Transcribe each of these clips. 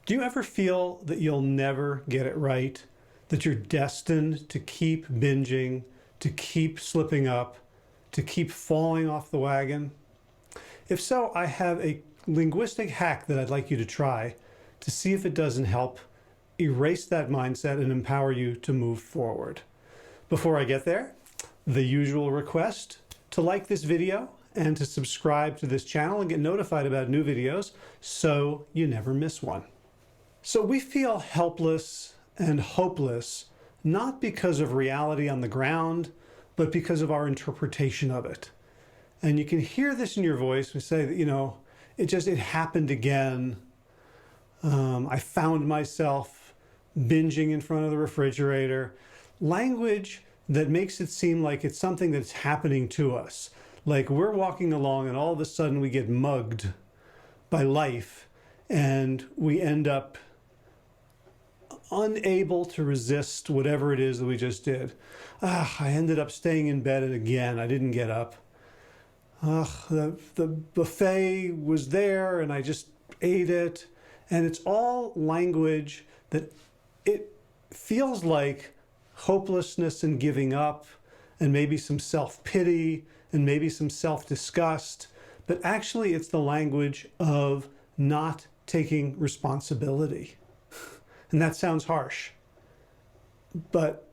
Do you ever feel that you'll never get it right? That you're destined to keep binging, to keep slipping up, to keep falling off the wagon? If so, I have a linguistic hack that I'd like you to try to see if it doesn't help erase that mindset and empower you to move forward. Before I get there, the usual request to like this video and to subscribe to this channel and get notified about new videos so you never miss one. So we feel helpless and hopeless, not because of reality on the ground, but because of our interpretation of it. And you can hear this in your voice. We say that, it happened again. I found myself binging in front of the refrigerator. Language that makes it seem like it's something that's happening to us. Like we're walking along and all of a sudden we get mugged by life and we end up unable to resist whatever it is that we just did. I ended up staying in bed again. I didn't get up. The buffet was there and I just ate it. And it's all language that it feels like hopelessness and giving up and maybe some self-pity and maybe some self-disgust. But actually it's the language of not taking responsibility. And that sounds harsh, but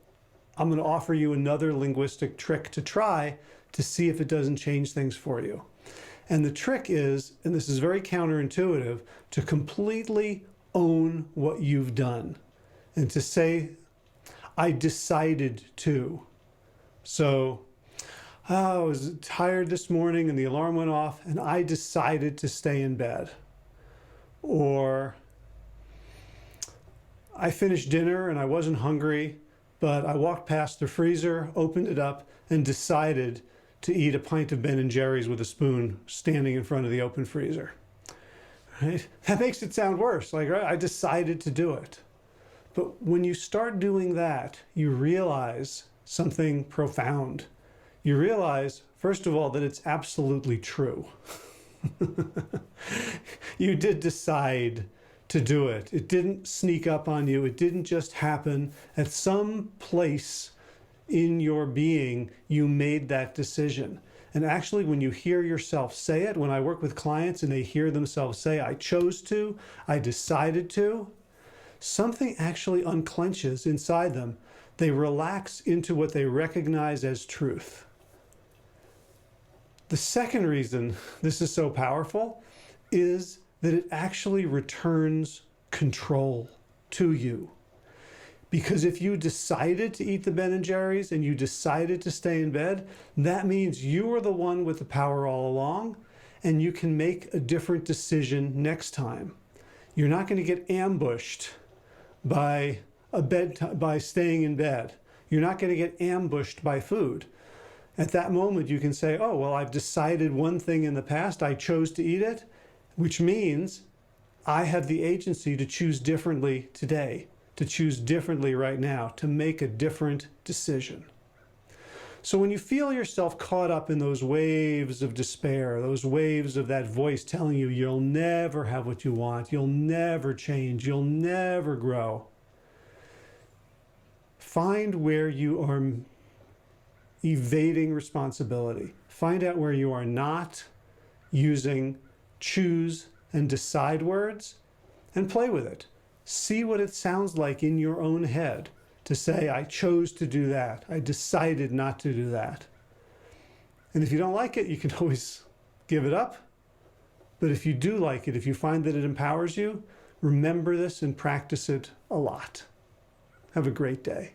I'm going to offer you another linguistic trick to try to see if it doesn't change things for you. And the trick is, and this is very counterintuitive, to completely own what you've done and to say, I decided to. So, I was tired this morning and the alarm went off and I decided to stay in bed. Or, I finished dinner and I wasn't hungry, but I walked past the freezer, opened it up, and decided to eat a pint of Ben & Jerry's with a spoon standing in front of the open freezer. Right? That makes it sound worse. Like, right, I decided to do it. But when you start doing that, you realize something profound. You realize, first of all, that it's absolutely true. You did decide to do it. It didn't sneak up on you. It didn't just happen. At some place in your being, you made that decision. And actually, when you hear yourself say it, when I work with clients and they hear themselves say, I chose to, I decided to, something actually unclenches inside them. They relax into what they recognize as truth. The second reason this is so powerful is that it actually returns control to you. Because if you decided to eat the Ben & Jerry's and you decided to stay in bed, that means you were the one with the power all along and you can make a different decision next time. You're not going to get ambushed by staying in bed. You're not going to get ambushed by food. At that moment, you can say, oh, well, I've decided one thing in the past, I chose to eat it, which means I have the agency to choose differently today, to choose differently right now, to make a different decision. So when you feel yourself caught up in those waves of despair, those waves of that voice telling you you'll never have what you want, you'll never change, you'll never grow, find where you are evading responsibility. Find out where you are not using choose and decide words and play with it. See what it sounds like in your own head to say, I chose to do that. I decided not to do that. And if you don't like it, you can always give it up. But if you do like it, if you find that it empowers you, remember this and practice it a lot. Have a great day.